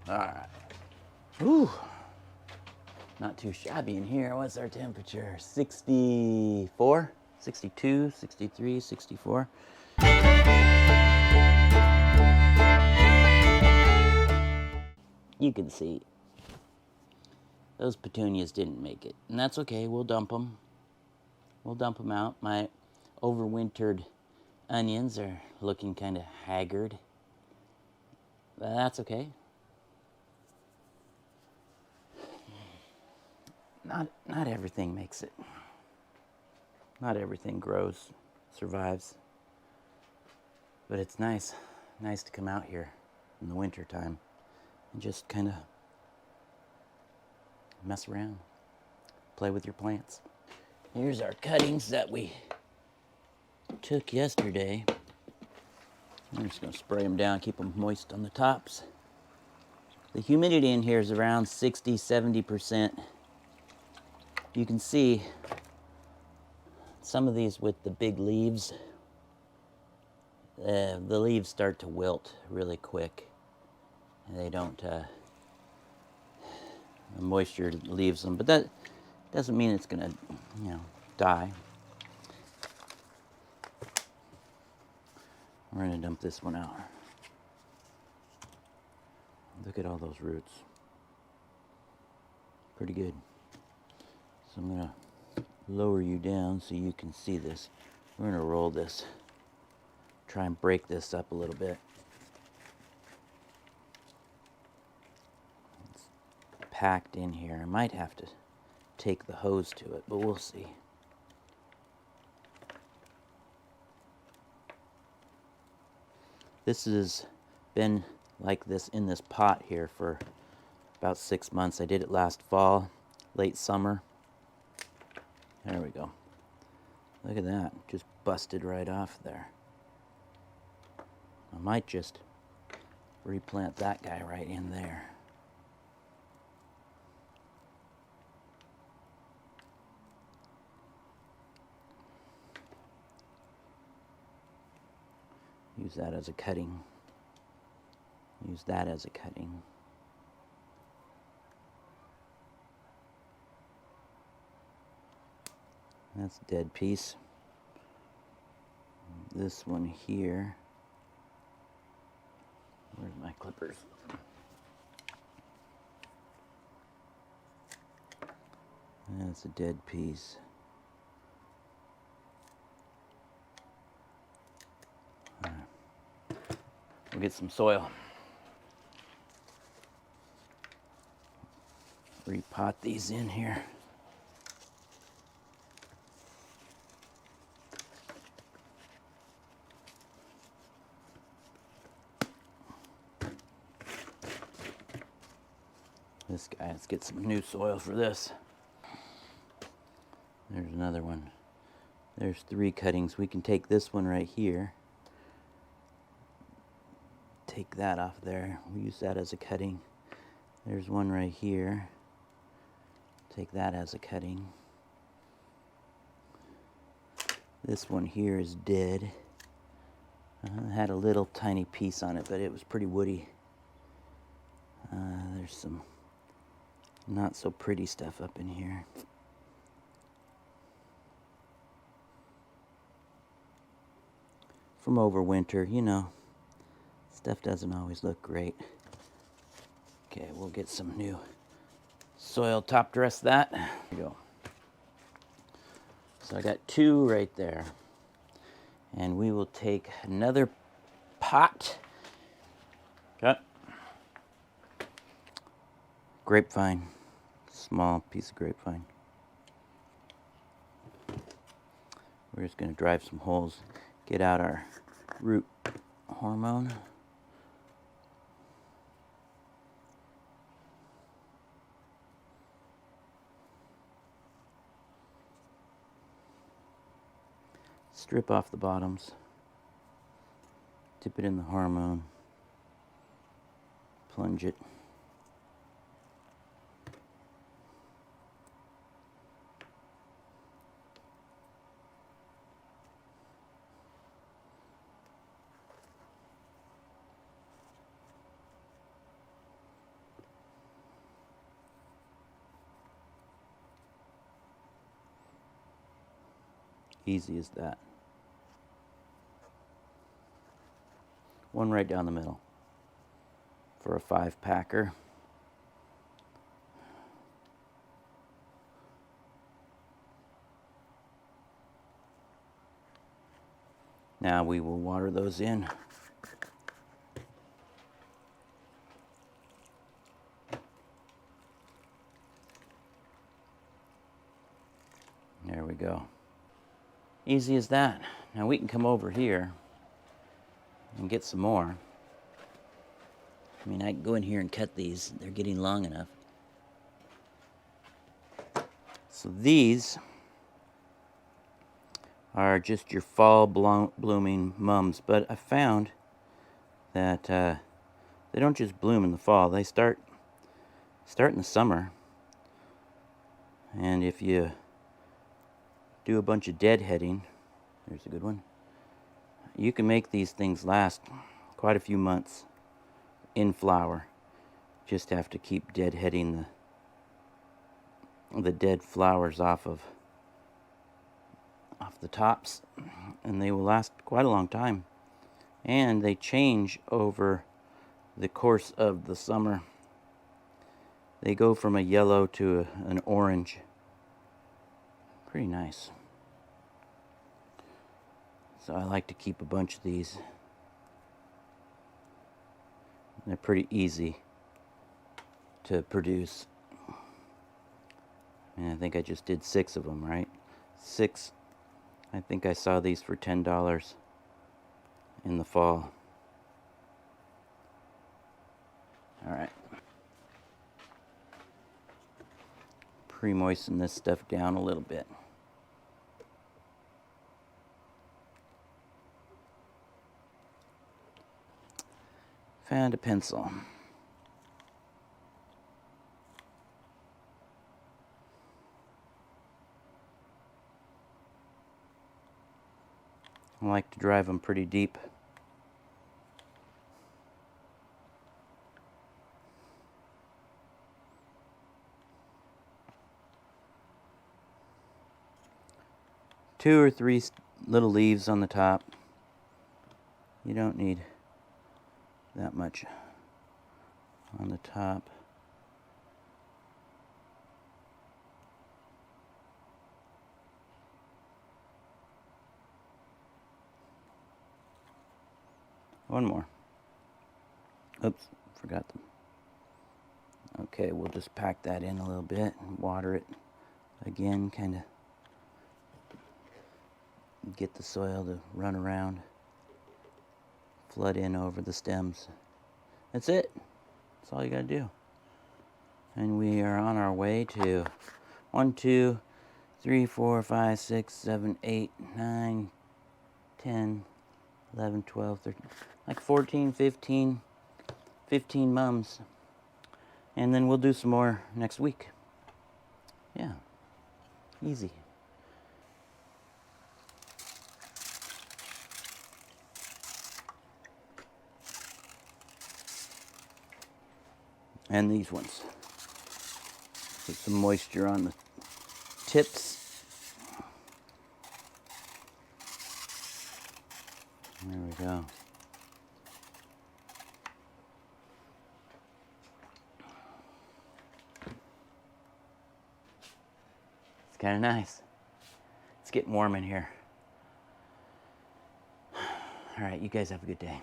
All right. Whew. Not too shabby in here. What's our temperature? 64, 62, 63, 64. You can see those petunias didn't make it. And that's okay. We'll dump them. We'll dump them out. My overwintered onions are looking kind of haggard. But that's okay. Not everything makes it. Not everything grows, survives. But it's nice to come out here in the winter time and just kind of mess around, play with your plants. Here's our cuttings that we took yesterday. I'm just going to spray them down, keep them moist on the tops. The humidity in here is around 60-70%. You can see some of these with the big leaves, the leaves start to wilt really quick. They don't, the moisture leaves them, but that doesn't mean it's gonna, die. We're gonna dump this one out. Look at all those roots. Pretty good. So I'm gonna lower you down so you can see this. We're gonna roll this, try and break this up a little bit. It's packed in here. I might have to take the hose to it, but we'll see. This has been like this in this pot here for about 6 months. I did it last fall, late summer. There we go. Look at that, just busted right off there. I might just replant that guy right in there. Use that as a cutting. Use that as a cutting. That's a dead piece. This one here. Where's my clippers? That's a dead piece. All right. We'll get some soil. Repot these in here. This guy, let's get some new soil for this. There's another one. There's 3 cuttings. We can take this one right here. Take that off there. We use that as a cutting. There's one right here. Take that as a cutting. This one here is dead. It had a little tiny piece on it, but it was pretty woody. There's some not so pretty stuff up in here. From overwinter, stuff doesn't always look great. Okay, we'll get some new soil, top dress that. There we go. So I got 2 right there. And we will take another pot. Got grapevine, small piece of grapevine. We're just going to drive some holes, get out our root hormone. Strip off the bottoms, dip it in the hormone, plunge it. Easy as that. One right down the middle for a 5-packer. Now we will water those in. There we go. Easy as that. Now we can come over here and get some more. I mean, I can go in here and cut these. They're getting long enough. So these are just your fall blooming mums, but I found that they don't just bloom in the fall. They start in the summer. And if you do a bunch of deadheading, there's a good one, you can make these things last quite a few months in flower. Just have to keep deadheading the dead flowers off the tops, and they will last quite a long time. And they change over the course of the summer. They go from a yellow to an orange. Pretty nice. So I like to keep a bunch of these. They're pretty easy to produce. And I think I just did 6 of them, right? 6. I think I saw these for $10 in the fall. All right. Pre-moisten this stuff down a little bit. Found a pencil. I like to drive them pretty deep. Two or three little leaves on the top. You don't need that much on the top. One more. Oops, forgot them. Okay, we'll just pack that in a little bit and water it again, kind of get the soil to run around, flood in over the stems. That's it. That's all you gotta do. And we are on our way to 1, 2, 3, 4, 5, 6, 7, 8, 9, 10, 11, 12, 13, like 14, 15 mums. And then we'll do some more next week. Yeah, easy. And these ones. Put some moisture on the tips. There we go. It's kind of nice. It's getting warm in here. All right, you guys have a good day.